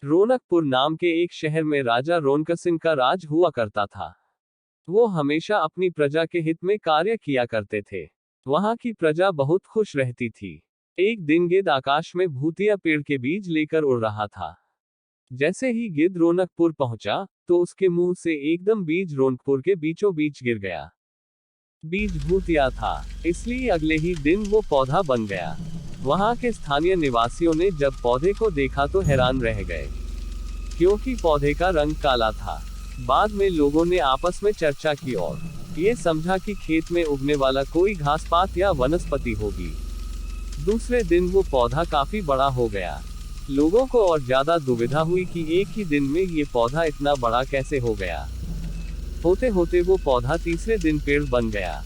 रौनकपुर नाम के एक शहर में राजा रौनक सिंह का राज हुआ करता था। वो हमेशा अपनी प्रजा के हित में कार्य किया करते थे। वहां की प्रजा बहुत खुश रहती थी। एक दिन गिद्ध आकाश में भूतिया पेड़ के बीज लेकर उड़ रहा था। जैसे ही गिद्ध रौनकपुर पहुंचा, तो उसके मुंह से एकदम बीज रौनकपुर के बीचों बीच गिर गया। बीज भूतिया था, इसलिए अगले ही दिन वो पौधा बन गया। वहां के स्थानीय निवासियों ने जब पौधे को देखा तो हैरान रह गए, क्योंकि पौधे का रंग काला था। बाद में लोगों ने आपस में चर्चा की और ये समझा कि खेत में उगने वाला कोई घास पात या वनस्पति होगी। दूसरे दिन वो पौधा काफी बड़ा हो गया। लोगों को और ज्यादा दुविधा हुई कि एक ही दिन में ये पौधा इतना बड़ा कैसे हो गया। होते होते वो पौधा तीसरे दिन पेड़ बन गया।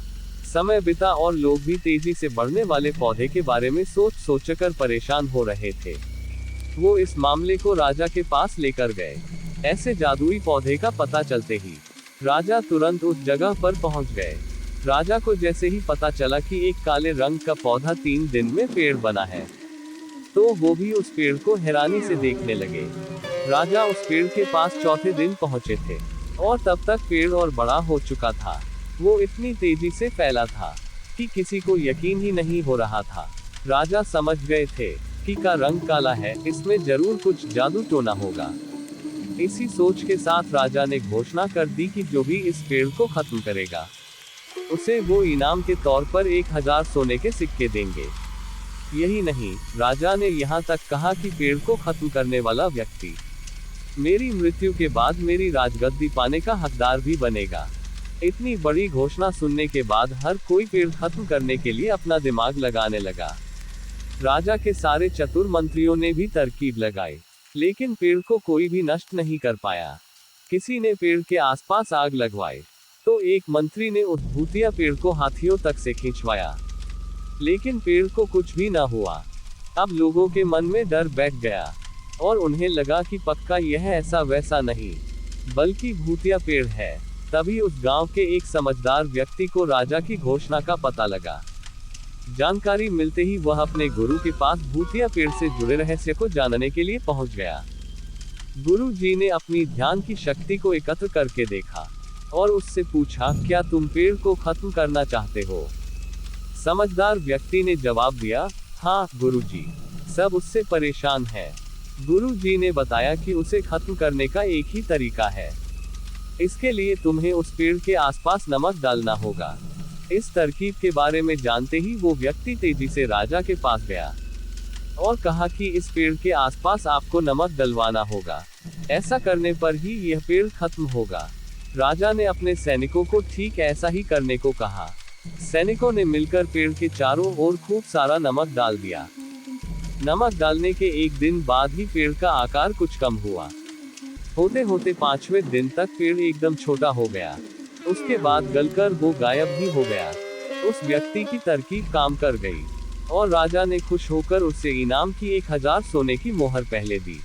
समय बीता और लोग भी तेजी से बढ़ने वाले पौधे के बारे में सोचकर परेशान हो रहे थे। वो इस मामले को राजा के पास लेकर गए। ऐसे जादुई पौधे का पता चलते ही राजा तुरंत उस जगह पर पहुंच गए। राजा को जैसे ही पता चला कि एक काले रंग का पौधा 3 दिन में पेड़ बना है, तो वो भी उस पेड़ को हैरानी से देखने लगे। राजा उस पेड़ के पास चौथे दिन पहुंचे थे, और तब तक पेड़ और बड़ा हो चुका था। वो इतनी तेजी से फैला था कि किसी को यकीन ही नहीं हो रहा था। राजा समझ गए थे कि का रंग काला है, इसमें जरूर कुछ जादू टोना होगा। इसी सोच के साथ राजा ने घोषणा कर दी कि जो भी इस पेड़ को खत्म करेगा, उसे वो इनाम के तौर पर 1000 सोने के सिक्के देंगे। यही नहीं, राजा ने यहाँ तक कहा कि पेड़ को खत्म करने वाला व्यक्ति मेरी मृत्यु के बाद मेरी राजगद्दी पाने का हकदार भी बनेगा। इतनी बड़ी घोषणा सुनने के बाद हर कोई पेड़ खत्म करने के लिए अपना दिमाग लगाने लगा। राजा के सारे चतुर मंत्रियों ने भी तरकीब लगाई, लेकिन पेड़ को कोई भी नष्ट नहीं कर पाया। किसी ने पेड़ के आसपास आग लगवाई, तो एक मंत्री ने उस भूतिया पेड़ को हाथियों तक से खींचवाया, लेकिन पेड़ को कुछ भी न हुआ। अब लोगों के मन में डर बैठ गया, और उन्हें लगा कि पक्का यह ऐसा वैसा नहीं, बल्कि भूतिया पेड़ है। तभी उस गांव के एक समझदार व्यक्ति को राजा की घोषणा का पता लगा। जानकारी मिलते ही वह अपने गुरु के पास भूतिया पेड़ से जुड़े रहस्य को जानने के लिए पहुंच गया। गुरु जी ने अपनी ध्यान की शक्ति को एकत्र करके देखा और उससे पूछा, क्या तुम पेड़ को खत्म करना चाहते हो? समझदार व्यक्ति ने जवाब दिया, हाँ गुरुजी, सब उससे परेशान है। गुरुजी ने बताया कि उसे खत्म करने का एक ही तरीका है। इसके लिए तुम्हें उस पेड़ के आसपास नमक डालना होगा। इस तरकीब के बारे में जानते ही वो व्यक्ति तेजी से राजा के पास गया और कहा कि इस पेड़ के आसपास आपको नमक डलवाना होगा। ऐसा करने पर ही यह पेड़ खत्म होगा। राजा ने अपने सैनिकों को ठीक ऐसा ही करने को कहा। सैनिकों ने मिलकर पेड़ के चारों ओर खूब सारा नमक डाल दिया। नमक डालने के एक दिन बाद ही पेड़ का आकार कुछ कम हुआ। होते होते 5वें दिन तक पेड़ एकदम छोटा हो गया। उसके बाद गलकर वो गायब ही हो गया। उस व्यक्ति की तरकीब काम कर गई, और राजा ने खुश होकर उसे इनाम की 1000 सोने की मोहर पहले दी।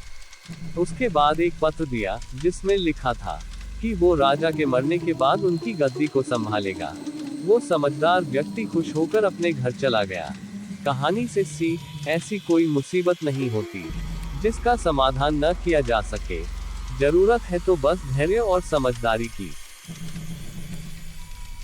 उसके बाद एक पत्र दिया, जिसमें लिखा था कि वो राजा के मरने के बाद उनकी गद्दी को संभालेगा। वो समझदार व्यक्ति खुश होकर अपने घर चला गया। कहानी से सीख, ऐसी कोई मुसीबत नहीं होती जिसका समाधान न किया जा सके। जरूरत है तो बस धैर्य और समझदारी की।